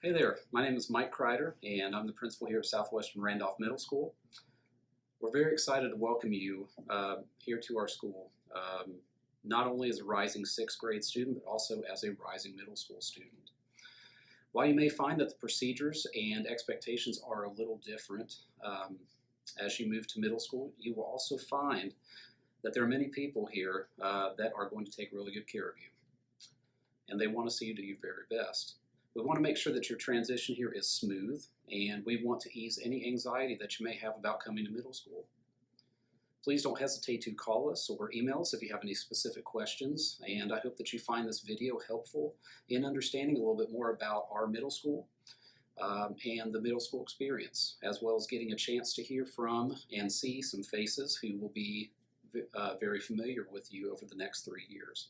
Hey there, my name is Mike Kreider, and I'm the principal here at Southwestern Randolph Middle School. We're very excited to welcome you here to our school, not only as a rising sixth grade student, but also as a rising middle school student. While you may find that the procedures and expectations are a little different as you move to middle school, you will also find that there are many people here that are going to take really good care of you, and they want to see you do your very best. We want to make sure that your transition here is smooth, and we want to ease any anxiety that you may have about coming to middle school. Please don't hesitate to call us or email us if you have any specific questions, and I hope that you find this video helpful in understanding a little bit more about our middle school and the middle school experience, as well as getting a chance to hear from and see some faces who will be very familiar with you over the next 3 years.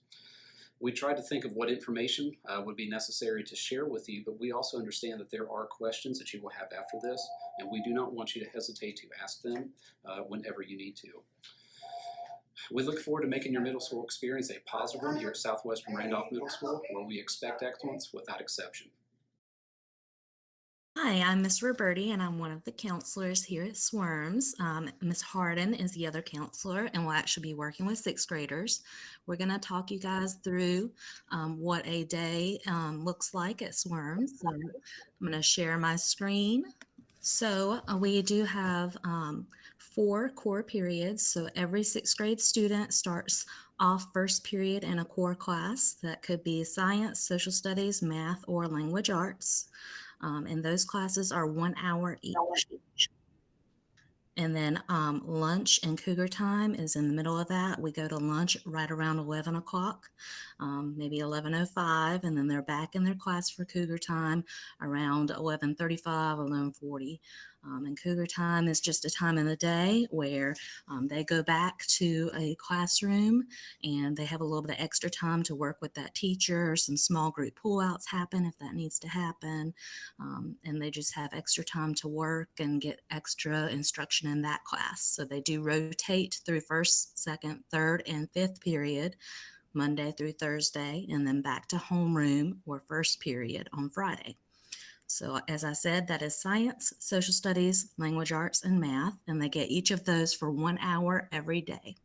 We tried to think of what information would be necessary to share with you, but we also understand that there are questions that you will have after this, and we do not want you to hesitate to ask them whenever you need to. We look forward to making your middle school experience a positive one here at Southwestern Randolph Middle School, where we expect excellence without exception. Hi, I'm Miss Roberti, and I'm one of the counselors here at SWRMS. Miss Harden is the other counselor, and we'll actually be working with sixth graders. We're going to talk you guys through what a day looks like at SWRMS. So I'm going to share my screen. So we do have 4 core periods. So every sixth grade student starts off first period in a core class. That could be science, social studies, math, or language arts. And those classes are 1 hour each. And then lunch and cougar time is in the middle of that. We go to lunch right around 11 o'clock, maybe 11:05, and then they're back in their class for cougar time around 11:35, 11:40. And cougar time is just a time in the day where they go back to a classroom and they have a little bit of extra time to work with that teacher. Some small group pullouts happen if that needs to happen. And they just have extra time to work and get extra instruction in that class. So they do rotate through first, second, third, and fifth period, Monday through Thursday, and then back to homeroom or first period on Friday. So as I said, that is science, social studies, language arts, and math, and they get each of those for 1 hour every day.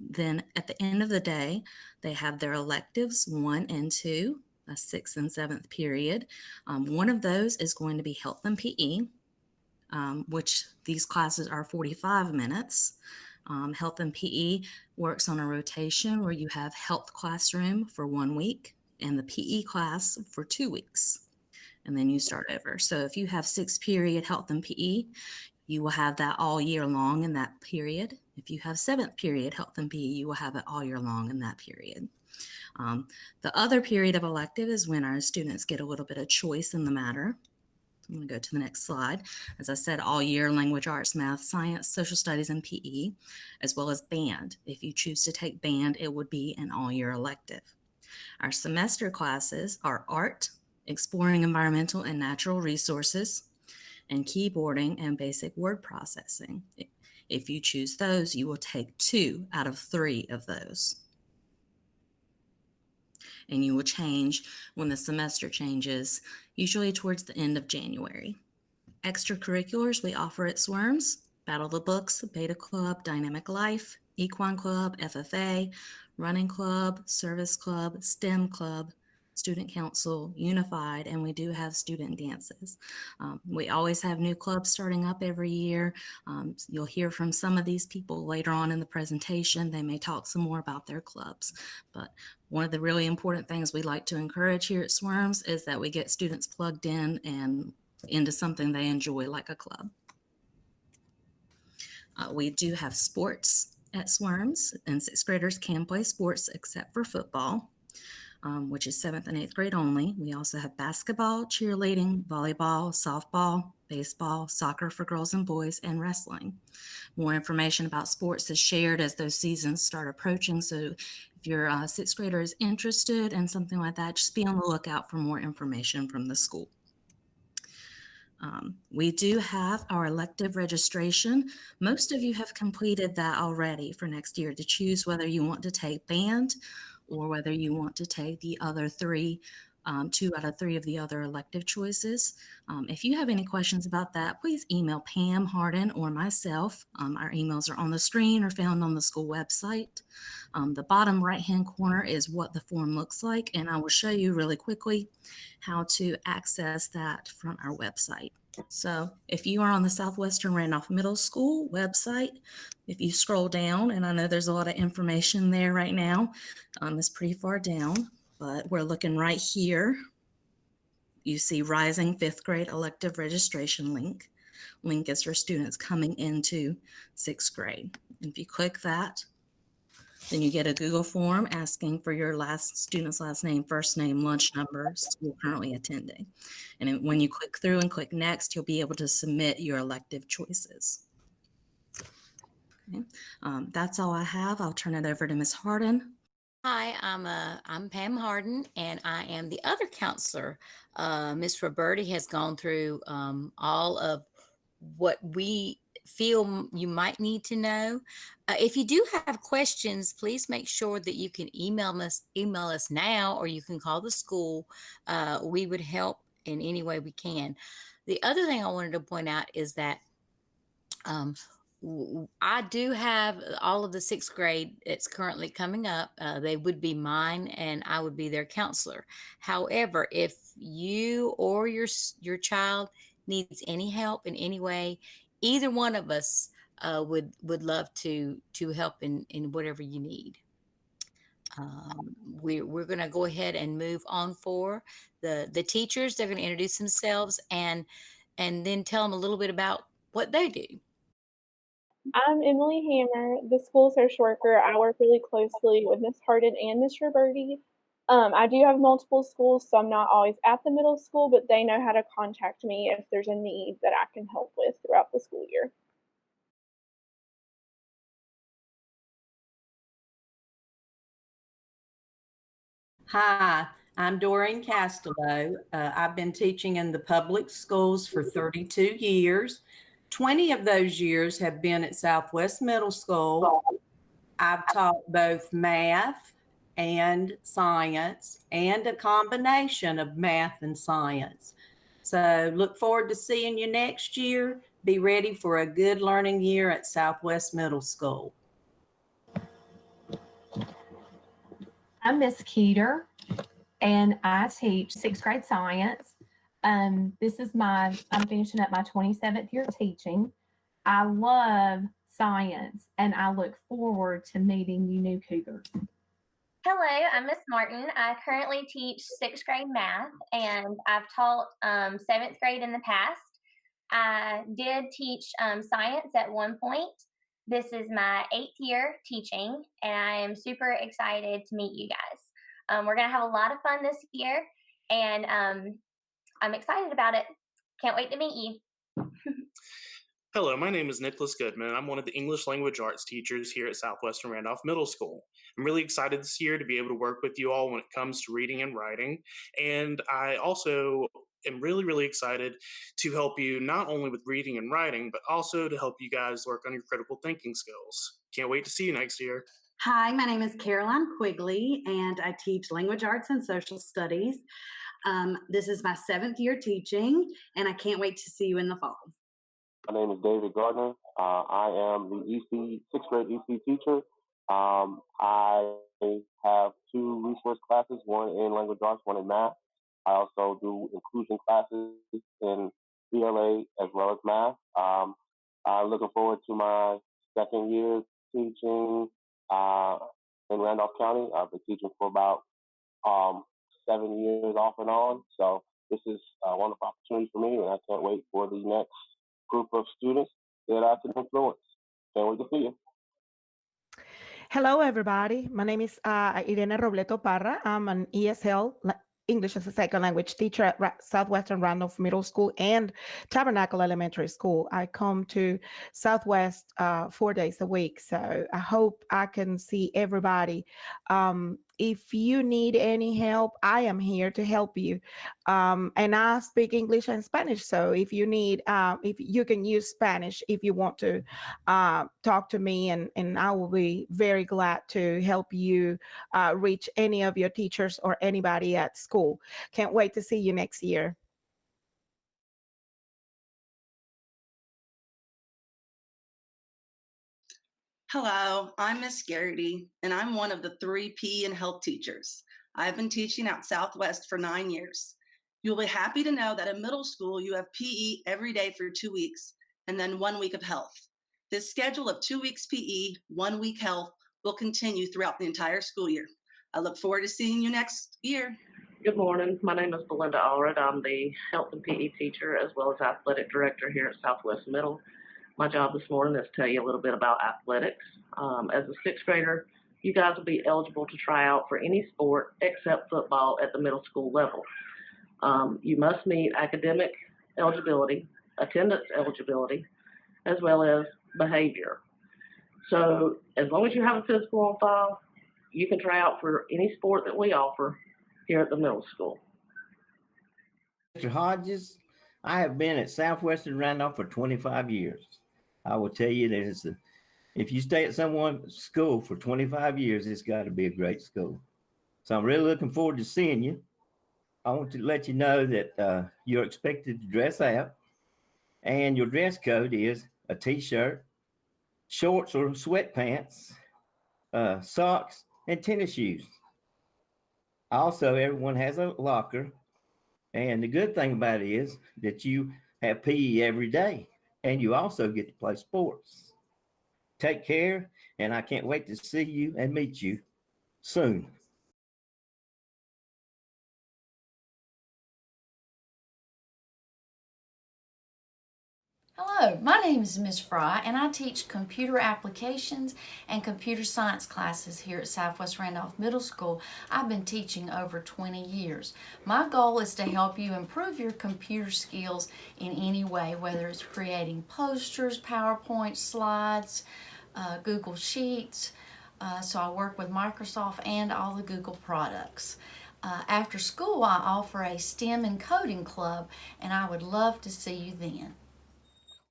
Then at the end of the day, they have their electives 1 and 2, a 6th and 7th period. One of those is going to be health and PE, which these classes are 45 minutes. Health and PE works on a rotation where you have health classroom for 1 week and the PE class for 2 weeks. And then you start over. So if you have 6th period health and PE, you will have that all year long in that period. If you have 7th period health and PE, you will have it all year long in that period. The other period of elective is when our students get a little bit of choice in the matter. I'm going to go to the next slide. As I said, all year language arts, math, science, social studies, and PE, as well as band. If you choose to take band, it would be an all year elective. Our semester classes are art, exploring environmental and natural resources, and keyboarding and basic word processing. If you choose those, you will take 2 out of 3 of those. And you will change when the semester changes, usually towards the end of January. Extracurriculars we offer at SWRMS: Battle the Books, Beta Club, Dynamic Life, Equine Club, FFA, Running Club, Service Club, STEM Club, Student Council, Unified, and we do have student dances. We always have new clubs starting up every year. You'll hear from some of these people later on in the presentation. They may talk some more about their clubs. But one of the really important things we like to encourage here at SWRMS is that we get students plugged in and into something they enjoy, like a club. We do have sports at SWRMS, and 6th graders can play sports except for football, which is 7th and 8th grade only. We also have basketball, cheerleading, volleyball, softball, baseball, soccer for girls and boys, and wrestling. More information about sports is shared as those seasons start approaching. So if your 6th grader is interested in something like that, just be on the lookout for more information from the school. We do have our elective registration. Most of you have completed that already for next year to choose whether you want to take band or whether you want to take the other 3 2 out of 3 of the other elective choices. If you have any questions about that, please email Pam Harden or myself. Our emails are on the screen or found on the school website. The bottom right-hand corner is what the form looks like, and I will show you really quickly how to access that from our website. So if you are on the Southwestern Randolph Middle School website, if you scroll down, and I know there's a lot of information there right now, it's pretty far down, but we're looking right here. You see Rising 5th Grade Elective Registration link. Link is for students coming into 6th grade. And if you click that, then you get a Google form asking for your student's last name, first name, lunch number, school currently attending. And then when you click through and click next, you'll be able to submit your elective choices. Okay. That's all I have. I'll turn it over to Ms. Harden. Hi, I'm Pam Harden, and I am the other counselor. Ms. Roberti has gone through all of what we feel you might need to know. If you do have questions, please make sure that you can email us now, or you can call the school. We would help in any way we can. The other thing I wanted to point out is that I do have all of the 6th grade. It's currently coming up. They would be mine, and I would be their counselor. However, if you or your child needs any help in any way, either one of us would love to help in whatever you need. We're going to go ahead and move on for the teachers. They're going to introduce themselves and then tell them a little bit about what they do. I'm Emily Hammer, the school social worker. I work really closely with Ms. Harden and Ms. Roberti. I do have multiple schools, so I'm not always at the middle school, but they know how to contact me if there's a need that I can help with throughout the school year. Hi, I'm Doreen Castello. I've been teaching in the public schools for 32 years. 20 of those years have been at Southwest Middle School. I've taught both math and science, and a combination of math and science. So look forward to seeing you next year. Be ready for a good learning year at Southwest Middle School. I'm Miss Keeter, and I teach 6th grade science. I'm finishing up my 27th year teaching. I love science, and I look forward to meeting you new Cougars. Hello, I'm Miss Martin. I currently teach 6th grade math, and I've taught 7th grade in the past. I did teach science at one point. This is my 8th year teaching, and I am super excited to meet you guys. We're going to have a lot of fun this year, and I'm excited about it. Can't wait to meet you. Hello, my name is Nicholas Goodman. I'm one of the English language arts teachers here at Southwestern Randolph Middle School. I'm really excited this year to be able to work with you all when it comes to reading and writing. And I also am really excited to help you not only with reading and writing, but also to help you guys work on your critical thinking skills. Can't wait to see you next year. Hi, my name is Caroline Quigley, and I teach language arts and social studies. This is my 7th year teaching, and I can't wait to see you in the fall. My name is David Gardner. I am the 6th grade EC teacher. I have 2 resource classes, one in language arts, one in math. I also do inclusion classes in ELA as well as math. I'm looking forward to my 2nd year teaching in Randolph County. I've been teaching for about 7 years off and on. So this is a wonderful opportunity for me, and I can't wait for the next group of students that I can influence. Can't wait to see you. Hello, everybody. My name is Irene Robleto Parra. I'm an ESL, English as a Second Language teacher at Southwestern Randolph Middle School and Tabernacle Elementary School. I come to Southwest 4 days a week, so I hope I can see everybody if you need any help, I am here to help you. And I speak English and Spanish. So if you need, if you can use Spanish if you want to talk to me, and I will be very glad to help you reach any of your teachers or anybody at school. Can't wait to see you next year. Hello, I'm Miss Garrity, and I'm one of the 3 PE and health teachers. I've been teaching at Southwest for 9 years. You'll be happy to know that in middle school, you have PE every day for 2 weeks, and then 1 week of health. This schedule of 2 weeks PE, 1 week health will continue throughout the entire school year. I look forward to seeing you next year. Good morning. My name is Belinda Allred. I'm the health and PE teacher as well as athletic director here at Southwest Middle. My job this morning is to tell you a little bit about athletics. As a 6th grader, you guys will be eligible to try out for any sport except football at the middle school level. You must meet academic eligibility, attendance eligibility, as well as behavior. So as long as you have a physical on file, you can try out for any sport that we offer here at the middle school. Mr. Hodges, I have been at Southwestern Randolph for 25 years. I will tell you that if you stay at someone's school for 25 years, it's got to be a great school. So I'm really looking forward to seeing you. I want to let you know that you're expected to dress out, and your dress code is a t-shirt, shorts or sweatpants, socks, and tennis shoes. Also, everyone has a locker. And the good thing about it is that you have PE every day, and you also get to play sports. Take care, and I can't wait to see you and meet you soon. Hello, my name is Ms. Fry, and I teach computer applications and computer science classes here at Southwest Randolph Middle School. I've been teaching over 20 years. My goal is to help you improve your computer skills in any way, whether it's creating posters, PowerPoint slides, Google Sheets. So I work with Microsoft and all the Google products. After school, I offer a STEM and coding club, and I would love to see you then.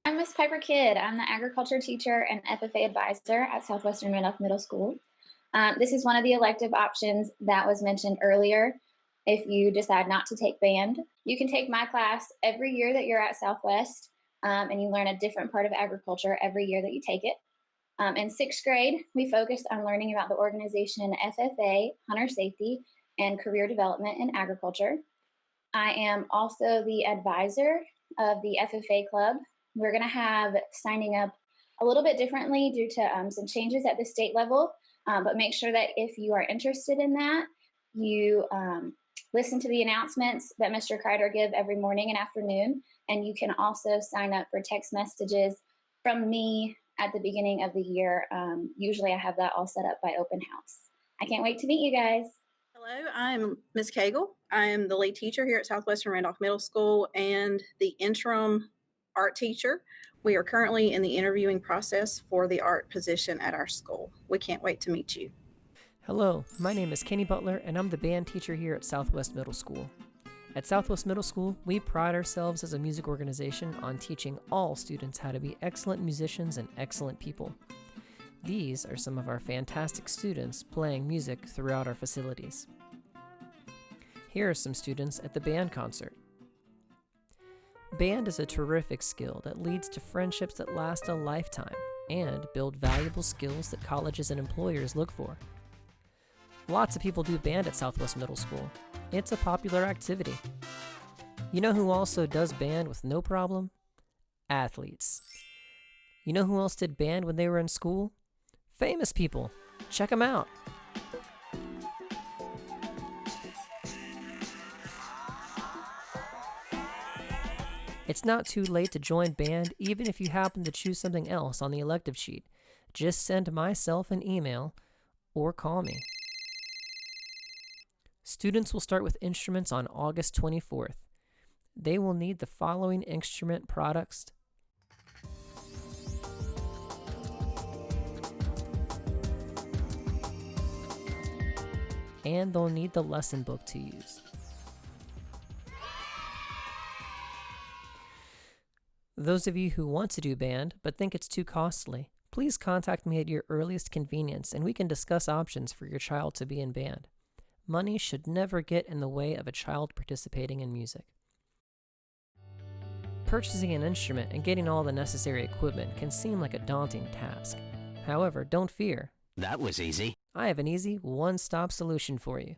I'm Miss Piper Kidd. I'm the agriculture teacher and FFA advisor at Southwestern Randolph Middle School. This is one of the elective options that was mentioned earlier. If you decide not to take band, you can take my class every year that you're at Southwest, and you learn a different part of agriculture every year that you take it. In 6th grade, we focused on learning about the organization FFA, hunter safety, and career development in agriculture. I am also the advisor of the FFA club. We're going to have signing up a little bit differently due to some changes at the state level, but make sure that if you are interested in that, you listen to the announcements that Mr. Kreider give every morning and afternoon, and you can also sign up for text messages from me at the beginning of the year. Usually I have that all set up by open house. I can't wait to meet you guys. Hello, I'm Ms. Cagle. I am the lead teacher here at Southwestern Randolph Middle School and the interim art teacher. We are currently in the interviewing process for the art position at our school. We can't wait to meet you. Hello, my name is Kenny Butler, and I'm the band teacher here at Southwest Middle School. At Southwest Middle School, we pride ourselves as a music organization on teaching all students how to be excellent musicians and excellent people. These are some of our fantastic students playing music throughout our facilities. Here are some students at the band concert. Band is a terrific skill that leads to friendships that last a lifetime and build valuable skills that colleges and employers look for. Lots of people do band at Southwest Middle School. It's a popular activity. You know who also does band with no problem? Athletes. You know who else did band when they were in school? Famous people. Check them out. It's not too late to join band even if you happen to choose something else on the elective sheet. Just send myself an email or call me. Students will start with instruments on August 24th. They will need the following instrument products: and they'll need the lesson book to use. Those of you who want to do band but think it's too costly, please contact me at your earliest convenience and we can discuss options for your child to be in band. Money should never get in the way of a child participating in music. Purchasing an instrument and getting all the necessary equipment can seem like a daunting task. However, don't fear. That was easy. I have an easy, one-stop solution for you.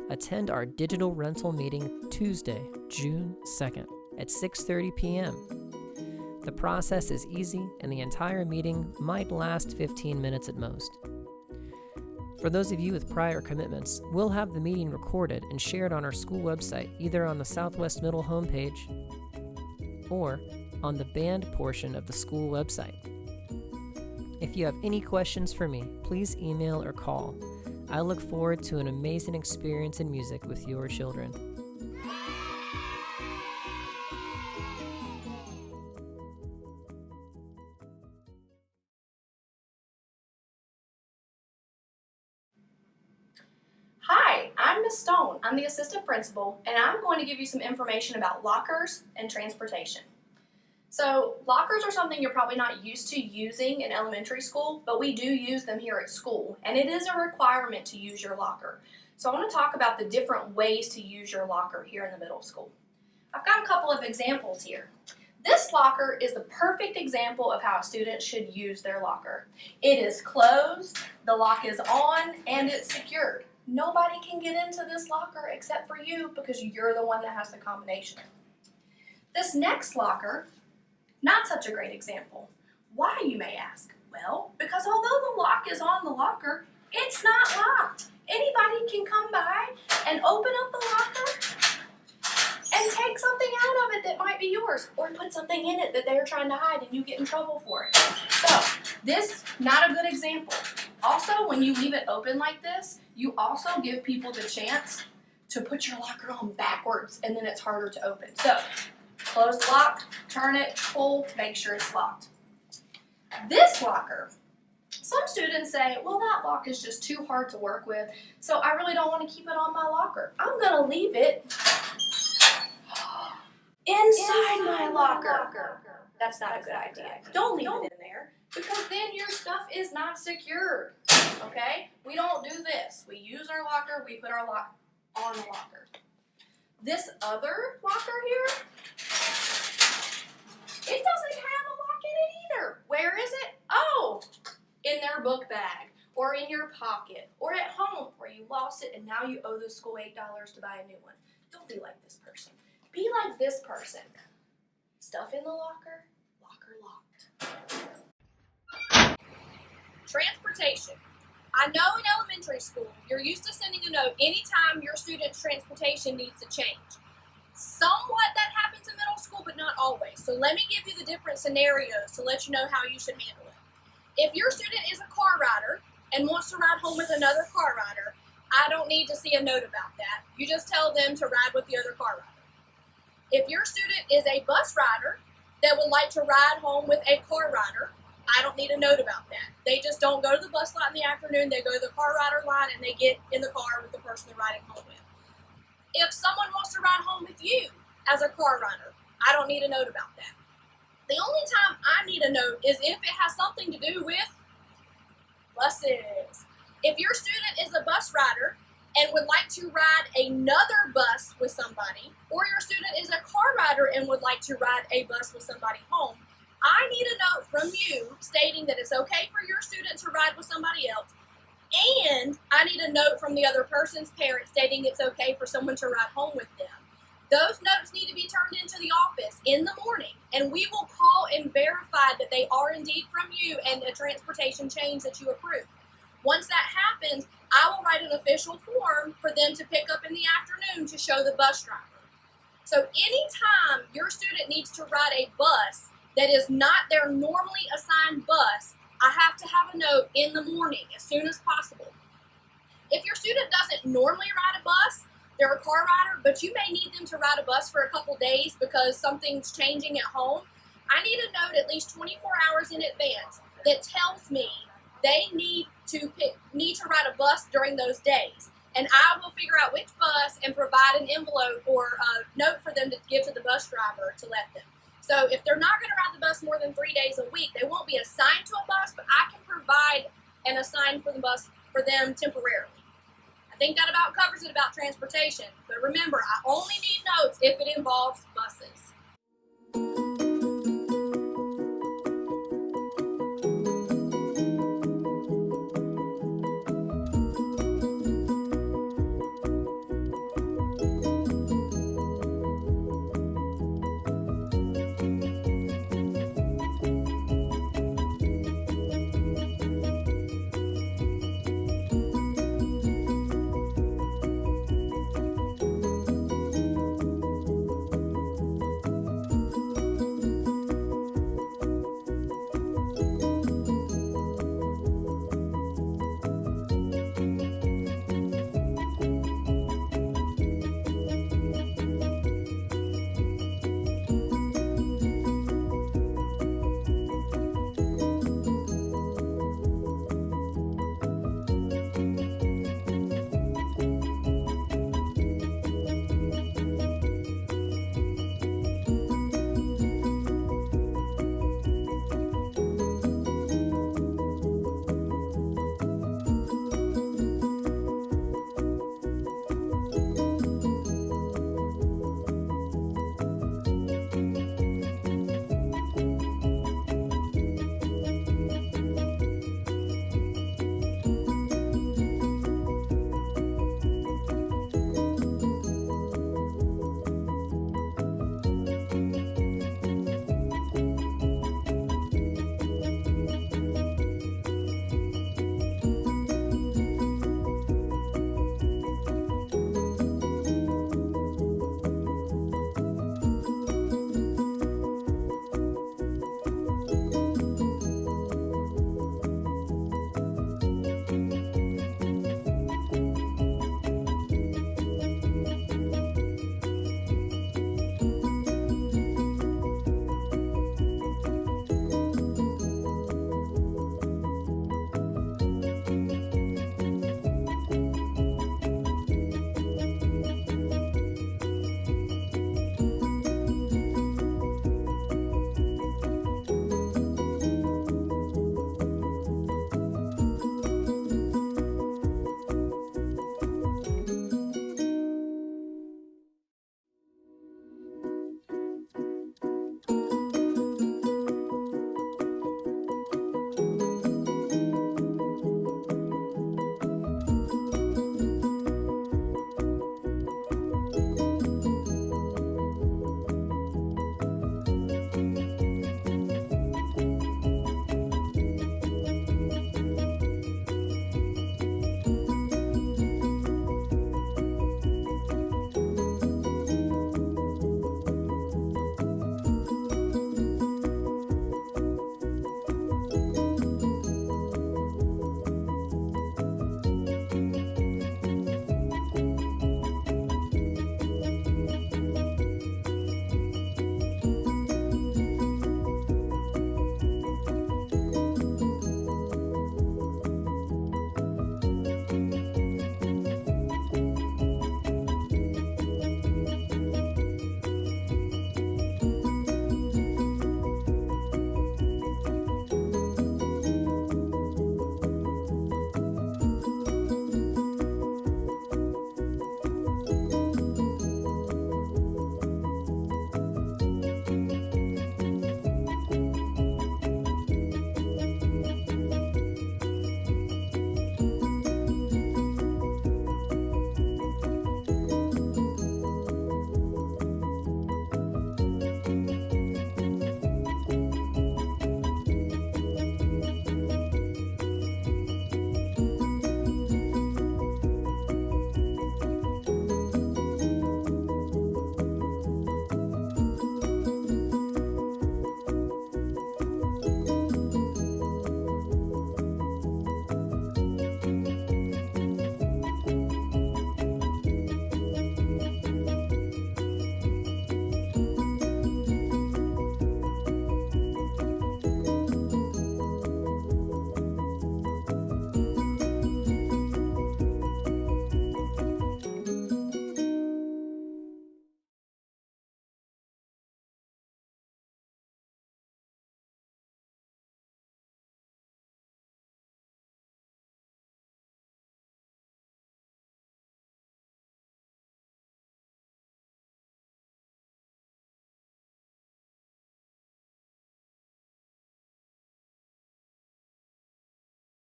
Attend our digital rental meeting Tuesday, June 2nd at 6:30 p.m. The process is easy, and the entire meeting might last 15 minutes at most. For those of you with prior commitments, we'll have the meeting recorded and shared on our school website, either on the Southwest Middle homepage or on the band portion of the school website. If you have any questions for me, please email or call. I look forward to an amazing experience in music with your children. Hi, I'm Miss Stone. I'm the assistant principal, and I'm going to give you some information about lockers and transportation. So, lockers are something you're probably not used to using in elementary school, but we do use them here at school, and it is a requirement to use your locker. So I want to talk about the different ways to use your locker here in the middle school. I've got a couple of examples here. This locker is the perfect example of how a student should use their locker. It is closed, the lock is on, and it's secured. Nobody can get into this locker except for you because you're the one that has the combination. This next locker, not such a great example. Why, you may ask? Well, because although the lock is on the locker, it's not locked. Anybody can come by and open up the locker and take something out of it that might be yours, or put something in it that they're trying to hide and you get in trouble for it. So, this, not a good example. Also, when you leave it open like this, you also give people the chance to put your locker on backwards, and then it's harder to open. So, close the lock, turn it, pull, make sure it's locked. This locker, some students say, well, that lock is just too hard to work with, so I really don't want to keep it on my locker. I'm going to leave it inside my locker. That's not a good idea. Don't leave it in there, because then your stuff is not secured, okay? We don't do this. We use our locker, we put our lock on the locker. This other locker here, it doesn't have a lock in it either. Where is it? Oh, in their book bag, or in your pocket, or at home where you lost it and now you owe the school $8 to buy a new one. Don't be like this person. Be like this person. Stuff in the locker, locker locked. Transportation. I know in elementary school, you're used to sending a note anytime your student's transportation needs a change. Somewhat that happens in middle school, but not always. So let me give you the different scenarios to let you know how you should handle it. If your student is a car rider and wants to ride home with another car rider, I don't need to see a note about that. You just tell them to ride with the other car rider. If your student is a bus rider that would like to ride home with a car rider, I don't need a note about that. They just don't go to the bus lot in the afternoon, they go to the car rider line and they get in the car with the person they're riding home with. If someone wants to ride home with you as a car rider, I don't need a note about that. The only time I need a note is if it has something to do with buses. If your student is a bus rider and would like to ride another bus with somebody, or your student is a car rider and would like to ride a bus with somebody home, I need a note from you stating that it's okay for your student to ride with somebody else, and I need a note from the other person's parent stating it's okay for someone to ride home with them. Those notes need to be turned into the office in the morning, and we will call and verify that they are indeed from you and a transportation change that you approve. Once that happens, I will write an official form for them to pick up in the afternoon to show the bus driver. So anytime your student needs to ride a bus that is not their normally assigned bus, I have to have a note in the morning as soon as possible. If your student doesn't normally ride a bus, they're a car rider, but you may need them to ride a bus for a couple days because something's changing at home, I need a note at least 24 hours in advance that tells me they need to ride a bus during those days. and I will figure out which bus and provide an envelope or a note for them to give to the bus driver to let them. So if they're not going to ride the bus more than 3 days a week, they won't be assigned to a bus, but I can provide and assign for the bus for them temporarily. I think that about covers it about transportation. But remember, I only need notes if it involves buses.